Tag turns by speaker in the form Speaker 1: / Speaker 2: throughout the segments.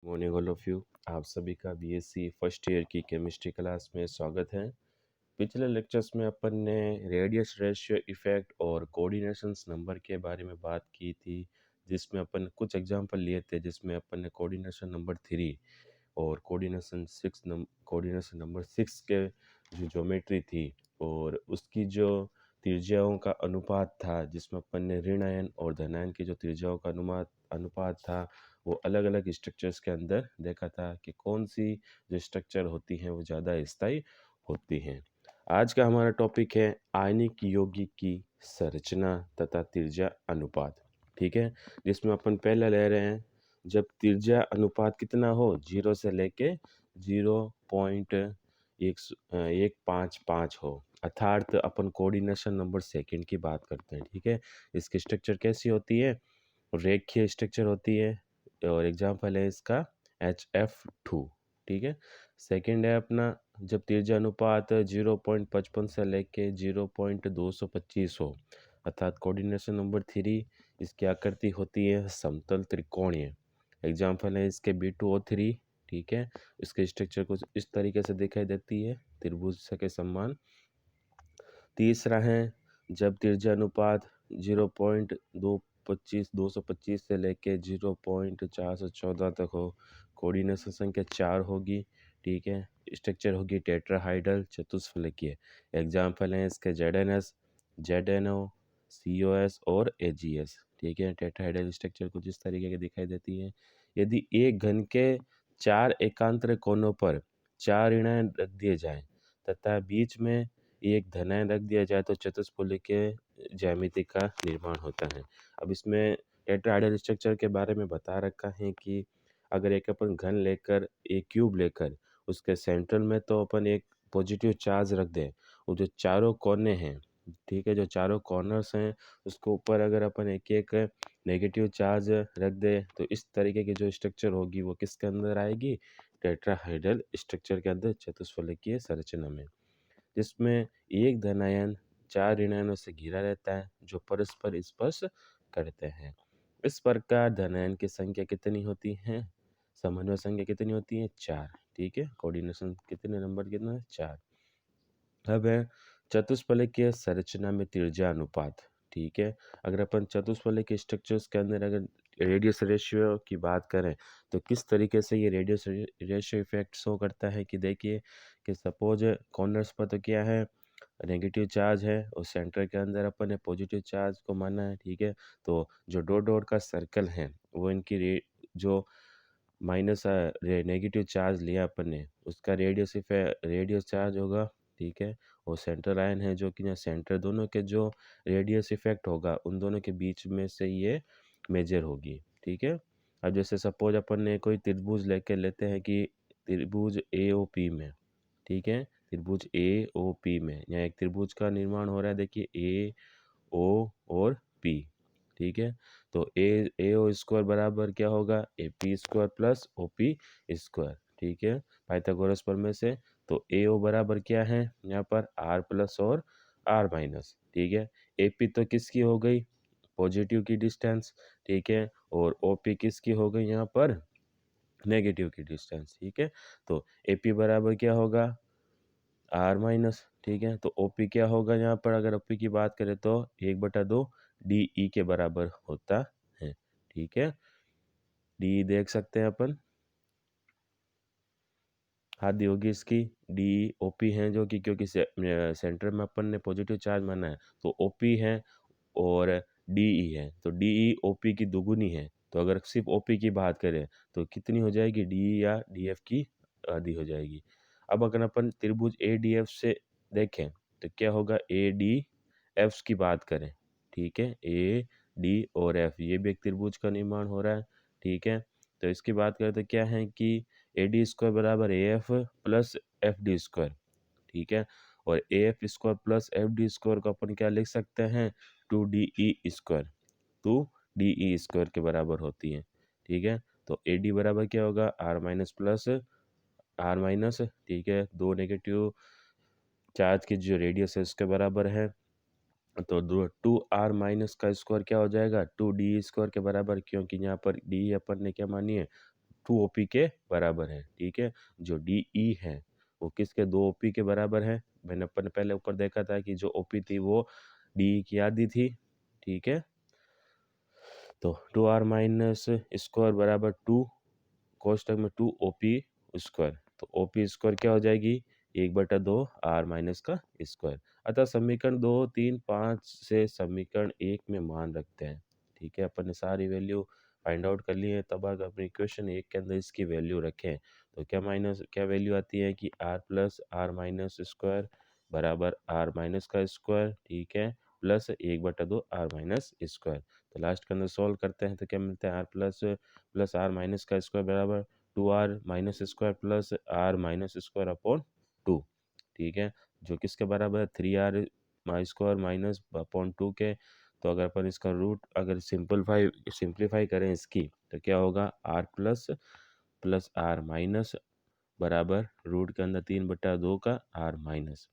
Speaker 1: Morning all of you. आप सभी का बीएससी फर्स्ट ईयर की केमिस्ट्री क्लास में स्वागत है। पिछले लेक्चर्स में अपन ने रेडियस रेशियो इफेक्ट और कोऑर्डिनेशंस नंबर के बारे में बात की थी, जिसमें अपन कुछ एग्जांपल लिए थे, जिसमें अपन ने कोऑर्डिनेशन नंबर 3 और कोऑर्डिनेशन नंबर 6 के जो ज्योमेट्री थी और उसकी जो त्रिज्याओं का अनुपात था, जिसमें अपन ने ऋण आयन और धनायन की जो त्रिज्याओं का अनुपात था वो अलग अलग स्ट्रक्चर्स के अंदर देखा था कि कौन सी जो स्ट्रक्चर होती हैं वो ज़्यादा स्थायी होती हैं। आज का हमारा टॉपिक है आयनिक यौगिक की संरचना तथा त्रिज्या अनुपात। ठीक है, जिसमें अपन पहले ले रहे हैं जब त्रिज्या अनुपात कितना हो, 0 से लेके 0.155 हो, अर्थात अपन कोऑर्डिनेशन नंबर सेकंड की बात करते हैं। ठीक है, इसकी स्ट्रक्चर कैसी होती है, रेखीय स्ट्रक्चर होती है और एग्जाम्पल है इसका HF2। ठीक है, सेकंड है अपना जब त्रिज्या अनुपात 0.55 से लेके 0.225 हो, अर्थात कोऑर्डिनेशन नंबर 3, इसकी आकृति होती है समतल त्रिकोणीय। एग्जाम्पल है इसके B2O3। ठीक है, इसके स्ट्रक्चर कुछ इस तरीके से दिखाई देती है, त्रिभुज के समान। तीसरा है जब त्रिज्या अनुपात 0.225 से लेके 0.414 तक हो, कोऑर्डिनेशन संख्या 4 होगी। ठीक है, स्ट्रक्चर होगी टेट्राहाइड्रल चतुष्फलकीय। एग्जाम्पल हैं इसके ZNS, ZNO, COS और AgS। ठीक है, टेट्राहाइड्रल स्ट्रक्चर कुछ इस तरीके की दिखाई देती है। यदि एक घन के 4 एकांतर कोनों पर 4 ऋणायन रख दिए जाएं तथा बीच में एक धनायन रख दिया जाए तो चतुष्फलकीय ज्यामिति का निर्माण होता है। अब इसमें टेट्राहाइड्रल स्ट्रक्चर के बारे में बता रखा है कि अगर एक अपन घन लेकर एक क्यूब लेकर उसके सेंट्रल में तो अपन एक पॉजिटिव चार्ज रख दें, वो जो चारों कोने हैं, ठीक है, जो चारों कॉर्नर्स हैं उसको ऊपर अगर अपन एक एक नेगेटिव चार्ज रख दे तो इस तरीके की जो स्ट्रक्चर होगी वो किसके अंदर आएगी, टेट्राहाइड्रल स्ट्रक्चर के अंदर, चतुष्फलकीय संरचना में, जिसमें एक धनायन 4 ऋणायनों से घिरा रहता है जो परस्पर स्पर्श करते हैं। इस प्रकार धनायन की संख्या कितनी होती है, समन्वय संख्या कितनी होती है, 4। ठीक है, कोऑर्डिनेशन कितने नंबर कितना है, 4। अब है चतुष्फलकीय संरचना में त्रिज्या अनुपात। ठीक है, अगर अपन चतुष्फलकीय स्ट्रक्चर्स के अंदर अगर रेडियस रेशियो की बात करें तो किस तरीके से ये रेडियस रेशियो इफेक्ट शो करता है कि देखिए कि सपोज कॉर्नर्स पर तो क्या है, नेगेटिव चार्ज है और सेंटर के अंदर अपन ने पॉजिटिव चार्ज को माना है। ठीक है, तो जो डॉट डॉट का सर्कल है वो इनकी जो माइनस नेगेटिव चार्ज लिया अपन ने उसका रेडियस चार्ज होगा। ठीक है, और सेंटर लाइन है जो कि यहाँ सेंटर, दोनों के जो रेडियस इफेक्ट होगा उन दोनों के बीच में से ये मेजर होगी। ठीक है, अब जैसे सपोज अपन ने कोई त्रिभुज लेते हैं कि त्रिभुज AOP में, ठीक है, त्रिभुज AOP में यहाँ एक त्रिभुज का निर्माण हो रहा है, देखिए AO और P। ठीक है, तो AO स्क्वायर बराबर क्या होगा, AP square plus OP square. ठीक है, पाइथागोरस प्रमेय से, तो AO बराबर क्या है यहाँ पर, R प्लस और R माइनस। ठीक है, AP तो किसकी हो गई, पॉजिटिव की डिस्टेंस। ठीक है, और OP किसकी हो गई यहाँ पर, नेगेटिव की डिस्टेंस। ठीक है, तो AP बराबर क्या होगा, R माइनस। ठीक है, तो OP क्या होगा यहाँ पर, अगर OP की बात करें तो 1/2 DE के बराबर होता है। ठीक है, DE देख सकते हैं अपन, आधी होगी इसकी, DE OP है जो कि क्योंकि सेंटर में अपन ने पॉजिटिव चार्ज माना है तो OP है और DE है, तो DE OP की दुगुनी है। तो अगर सिर्फ OP की बात करें तो कितनी हो जाएगी, DE या DF की आधी हो जाएगी। अब अगर अपन त्रिभुज ADF से देखें तो क्या होगा, ADF की बात करें, ठीक है, AD और F ये भी एक त्रिभुज का निर्माण हो रहा है। ठीक है, तो इसकी बात करें तो क्या है कि AD स्क्वायर बराबर AF प्लस FD स्क्वायर। ठीक है, और AF square plus FD square को अपन क्या लिख सकते हैं, 2DE स्क्वायर, 2DE स्क्वायर के बराबर होती है। ठीक है, तो AD बराबर क्या होगा, R minus plus R minus. ठीक है, दो नेगेटिव चार्ज की जो रेडियस है उसके बराबर है, तो 2R माइनस का स्क्वायर क्या हो जाएगा, 2DE स्क्वायर के बराबर, क्योंकि यहाँ पर DE अपन ने क्या मानी है, 2 OP के बराबर है। ठीक है, जो DE है वो किसके 2 OP के बराबर है। मैंने अपन पहले ऊपर देखा था कि जो OP थी वो DE की आधी थी। ठीक है, तो 2r माइनस स्क्वायर बराबर 2, कोष्टक में 2 OP स्क्वायर, तो OP स्क्वायर क्या हो जाएगी 1/2 r माइनस का स्क्वायर। अतः समीकरण 2, 3, 5 से समीकरण 1 में मान रखते हैं। ठीक है, अपन ने सारी वैल्यू फाइंड आउट कर ली है। तब अगर अपने इक्वेशन 1 के अंदर इसकी वैल्यू रखें तो क्या वैल्यू आती है कि r plus r minus square बराबर r माइनस का स्क्वायर। ठीक है, प्लस 1/2 r माइनस स्क्वायर। तो लास्ट के अंदर सॉल्व करते हैं तो क्या मिलता है, प्लस आर माइनस का स्क्वायर बराबर 2r minus square plus r minus square upon 2। ठीक है, जो किसके बराबर है 3r माई स्क्वायर माइनस अपॉन 2 के। तो अगर अपन इसका रूट अगर सिंप्लीफाई करें इसकी तो क्या होगा r प्लस r माइनस बराबर रूट के अंदर 3/2 का r माइनस।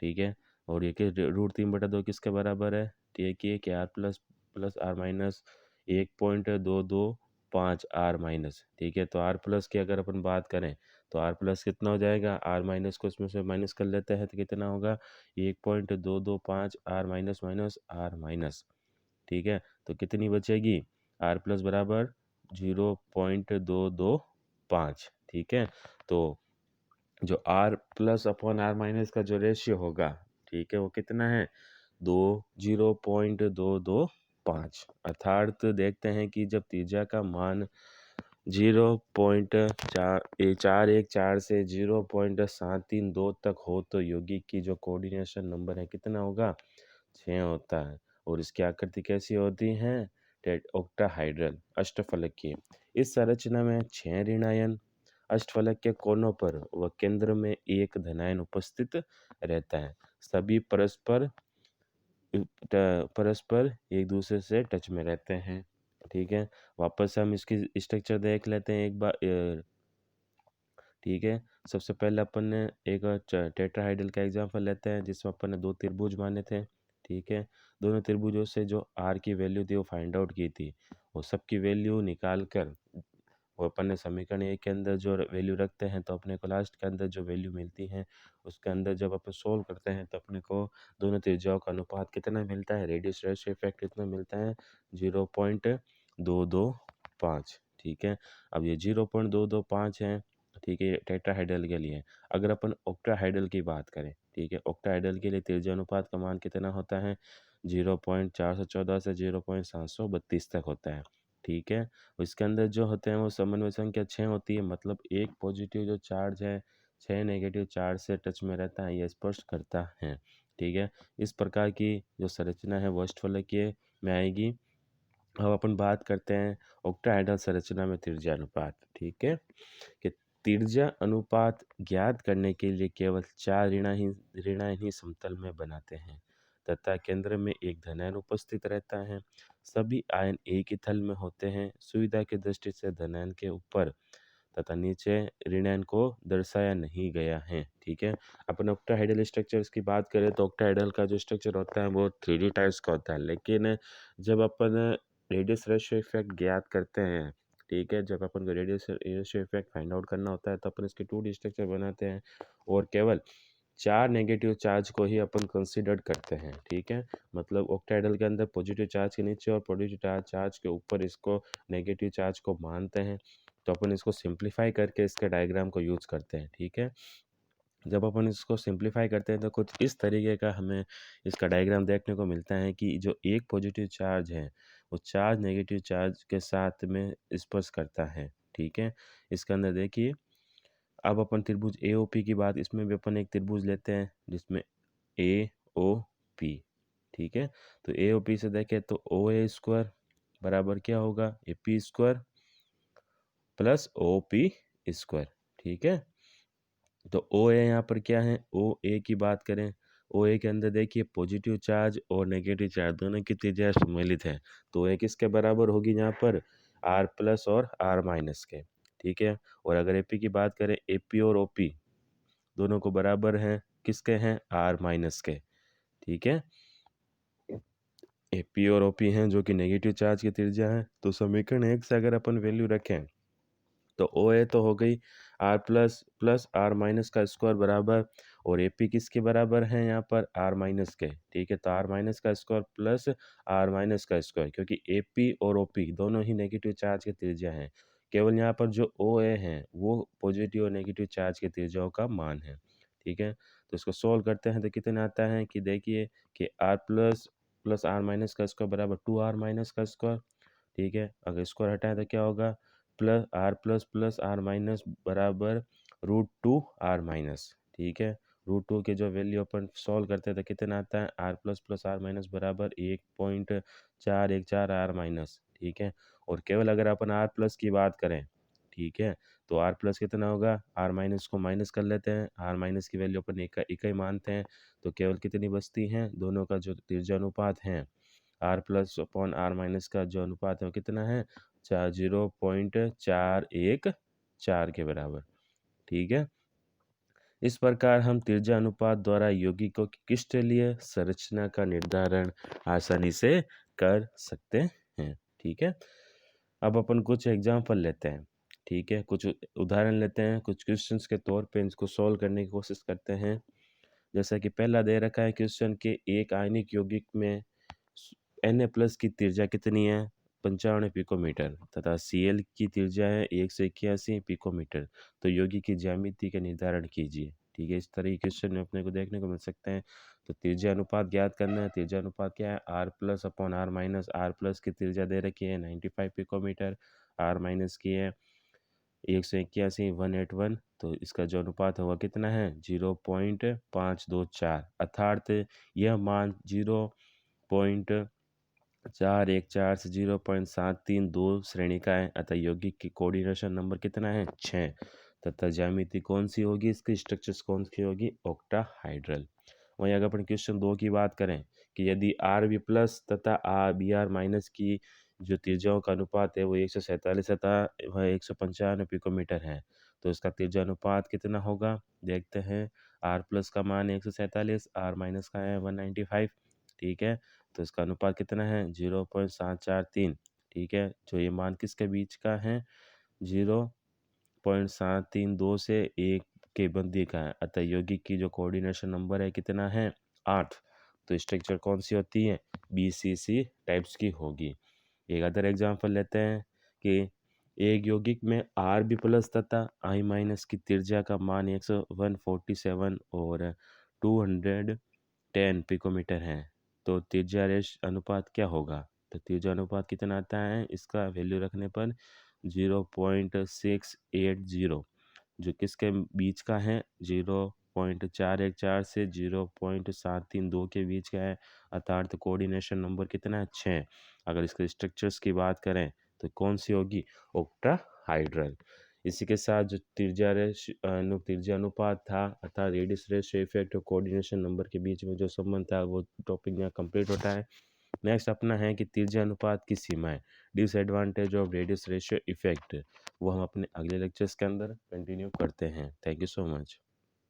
Speaker 1: ठीक है, और ये कि रूट 3/2 किसके बराबर है, ठीक है कि r plus r minus 1.225 r minus. ठीक है, तो आर प्लस की अगर अपन बात करें तो आर प्लस कितना हो जाएगा, आर माइनस को इसमें से माइनस कर लेते हैं तो कितना होगा 1.225 r minus minus r minus. ठीक है, तो कितनी बचेगी आर प्लस बराबर 0.225। ठीक है, तो जो r plus upon r minus का जो रेशियो होगा, ठीक है, वो कितना है 0.225। अर्थात देखते हैं कि जब त्रिज्या का मान 0.414 से 0.732 तक हो तो यौगिक की जो कोऑर्डिनेशन नंबर है कितना होगा 6 होता है। और इसकी आकृति कैसी होती है ऑक्टाहाइड्रल अष्टफलकीय। इस संरचना में 6 ऋणायन अष्टफलक के कोनों पर व केंद्र में एक धनायन उपस्थित रहता है। सभी परस्पर एक दूसरे से टच में रहते हैं। ठीक है, वापस हम इसकी स्ट्रक्चर देख लेते हैं एक बार। ठीक है, सबसे पहले अपन ने एक टेट्राहाइड्रल का एग्जांपल लेते हैं जिसमें अपन ने 2 त्रिभुज माने थे। ठीक है, दोनों त्रिभुजों से जो आर की वैल्यू थी वो फाइंड आउट की थी, वो सबकी वैल्यू निकाल कर वो अपन ने समीकरण एक के अंदर जो वैल्यू रखते हैं तो अपने को लास्ट के अंदर जो वैल्यू मिलती है उसके अंदर जब अपन सोल्व करते हैं तो अपने को दोनों त्रिज्याओं का अनुपात कितना मिलता है, रेडियस रेशियो इफेक्ट कितना मिलता है 0.225। ठीक है, अब ये 0.225 है। ठीक है, टेट्राहाइड्रल के लिए। अगर अपन ऑक्टाहाइड्रल की बात करें, ठीक है, ऑक्टाहाइड्रल के लिए त्रिज्या अनुपात का मान कितना होता है 0.414 से 0.732 तक होता है। ठीक है, इसके अंदर जो होते हैं वो समन्वय संख्या 6 होती है, मतलब एक पॉजिटिव जो चार्ज है 6 नेगेटिव चार्ज से टच में रहता है, यह स्पष्ट करता है। ठीक है, इस प्रकार की जो संरचना है वो अष्टफलकीय में आएगी। अब अपन बात करते हैं ऑक्टाहाइड्रल संरचना में त्रिज्या अनुपात। ठीक है, कि त्रिज्या अनुपात ज्ञात करने के लिए केवल 4 ऋणायन ही समतल में बनाते हैं तथा केंद्र में एक धनायन उपस्थित रहता है। सभी आयन एक ही तल में होते हैं। सुविधा की दृष्टि से धनायन के ऊपर तथा नीचे ऋणायन को दर्शाया नहीं गया है। ठीक है, अपन ऑक्टाहाइड्रल स्ट्रक्चर्स की बात करें तो ऑक्टाहाइड्रल का जो स्ट्रक्चर होता है वो 3D टाइप्स का होता है, लेकिन जब अपन रेडियस रेशियो इफेक्ट ज्ञात करते हैं, ठीक है, जब अपन को radius ratio effect find out करना होता है तो अपन इसके 2D स्ट्रक्चर बनाते हैं और केवल 4 नेगेटिव चार्ज को ही अपन कंसिडर करते हैं। ठीक है, मतलब ऑक्टाहाइड्रल के अंदर पॉजिटिव चार्ज के नीचे और पॉजिटिव चार्ज के ऊपर इसको नेगेटिव चार्ज को मानते हैं। तो अपन इसको सिंप्लीफाई करके इसके डायग्राम को यूज करते हैं। ठीक है, जब अपन इसको सिंप्लीफाई करते हैं तो कुछ इस तरीके का हमें इसका डायग्राम देखने को मिलता है कि जो एक पॉजिटिव चार्ज है वो चार्ज नेगेटिव चार्ज के साथ में स्पर्श करता है। ठीक है, इसके अंदर देखिए, अब अपन त्रिभुज ए ओ पी की बात, इसमें भी अपन एक त्रिभुज लेते हैं जिसमें ए ओ पी। ठीक है, तो ए ओ पी से देखें तो ओ ए स्क्वायर बराबर क्या होगा A P square plus O P square. ठीक है, तो ओ ए यहाँ पर क्या है, ओ ए की बात करें, ओ ए के अंदर देखिए पॉजिटिव चार्ज और नेगेटिव चार्ज दोनों की त्रिज्या सम्मिलित है, तो ए किसके बराबर होगी यहाँ पर आर प्लस और आर माइनस के। ठीक है, और अगर ए पी की बात करें ए पी और ओ पी दोनों को बराबर हैं किसके हैं आर माइनस के। ठीक है, ए पी और ओ पी हैं जो कि नेगेटिव चार्ज की त्रिज्या है। तो समीकरण 1 से अगर अपन वैल्यू रखें तो ओ ए तो हो गई r plus plus r minus का स्क्वायर बराबर, और ए पी किसके बराबर है यहाँ पर आर माइनस के, ठीक है। तो आर माइनस का स्क्वायर प्लस आर माइनस का स्क्वायर, क्योंकि ए पी और ओ पी दोनों ही नेगेटिव चार्ज के त्रिज्या हैं। केवल यहाँ पर जो ओ ए हैं वो पॉजिटिव और नेगेटिव चार्ज के त्रिज्याओं का मान है, ठीक है। तो इसको सोल्व करते हैं तो कितना आता है कि देखिए कि r plus plus r minus का स्क्वायर बराबर 2r माइनस का स्क्वायर, ठीक है। अगर स्क्वायर हटाएं तो क्या होगा, प्लस प्लस आर माइनस बराबर √2r माइनस, ठीक है। √2 के जो वैल्यू अपन सॉल्व करते हैं तो कितना आता है, r plus plus r minus बराबर 1.414 आर माइनस, ठीक है। और केवल अगर अपन आर प्लस की बात करें, ठीक है, तो आर प्लस कितना होगा, आर माइनस को माइनस कर लेते हैं, आर माइनस की वैल्यू अपन इकाई मानते हैं, तो केवल कितनी बचती हैं, दोनों का जो त्रिज्या अनुपात है r plus upon r minus का जो अनुपात है वो कितना है, 0.414 के बराबर, ठीक है। इस प्रकार हम त्रिज्या अनुपात द्वारा यौगिकों की क्रिस्टलीय संरचना का निर्धारण आसानी से कर सकते हैं, ठीक है। अब अपन कुछ एग्जाम्पल लेते हैं, ठीक है, कुछ उदाहरण लेते हैं, कुछ क्वेश्चंस के तौर पे इसको सॉल्व करने की कोशिश करते हैं। जैसा कि पहला दे रखा है क्वेश्चन के एक आयनिक यौगिक में Na+ की त्रिज्या कितनी है, 95 पिकोमीटर, तथा Cl की त्रिज्या है 181 पिकोमीटर, तो यौगिक की ज्यामिति का निर्धारण कीजिए, ठीक है। इस तरह के क्वेश्चन में अपने को देखने को मिल सकते हैं। तो त्रिज्या अनुपात ज्ञात करना है। त्रिज्या अनुपात क्या है, r plus upon r minus, r plus की त्रिज्या दे रखी है 95 पिकोमीटर, आर माइनस की है 181 181, तो इसका जो अनुपात है वह कितना है 0.524, अर्थात यह मान 0.414 से 0.732 श्रेणी का है। अतः यौगिक की कोऑर्डिनेशन नंबर कितना है 6, तथा ज्यामिति कौन सी होगी, इसकी स्ट्रक्चर्स कौन सी होगी, ऑक्टाहाइड्रल। वहीं अगर अपन क्वेश्चन 2 की बात करें कि यदि आर बी प्लस तथा आर बी आर माइनस की जो त्रिज्याओं का अनुपात है वो 147 तथा वह 195 पिकोमीटर है, तो इसका त्रिज्या अनुपात कितना होगा, देखते हैं। आर प्लस का मान 147, आर माइनस का है 195, ठीक है। तो इसका अनुपात कितना है 0.743, ठीक है। जो ये मान किसके बीच का है, 0.732 से 1 के बंदी का है। अतः यौगिक की जो कोऑर्डिनेशन नंबर है कितना है 8, तो स्ट्रक्चर कौन सी होती है, BCC टाइप्स की होगी। एक अदर एग्जांपल लेते हैं कि एक यौगिक में आर बी प्लस तथा आई माइनस की त्रिज्या का मान 147 और 210 पिकोमीटर है, तो त्रिज्या रेश अनुपात क्या होगा, तो त्रिज्या अनुपात कितना आता है, इसका वैल्यू रखने पर 0.680, जो किसके बीच का है, 0.414 से 0.732 के बीच का है, अर्थात कोऑर्डिनेशन नंबर कितना है 6। अगर इसके स्ट्रक्चर्स की बात करें तो कौन सी होगी, ऑक्टाहाइड्रल। इसी के साथ जो त्रिज्या अनुपात था अर्थात रेडियस रेशियो इफेक्ट और कोऑर्डिनेशन नंबर के बीच में जो संबंध था वो टॉपिक यहाँ कंप्लीट होता है। नेक्स्ट अपना है कि त्रिज्या अनुपात की सीमाएं, disadvantage of radius ratio effect, वो हम अपने अगले लेक्चर्स के अंदर कंटिन्यू करते हैं। Thank you so much.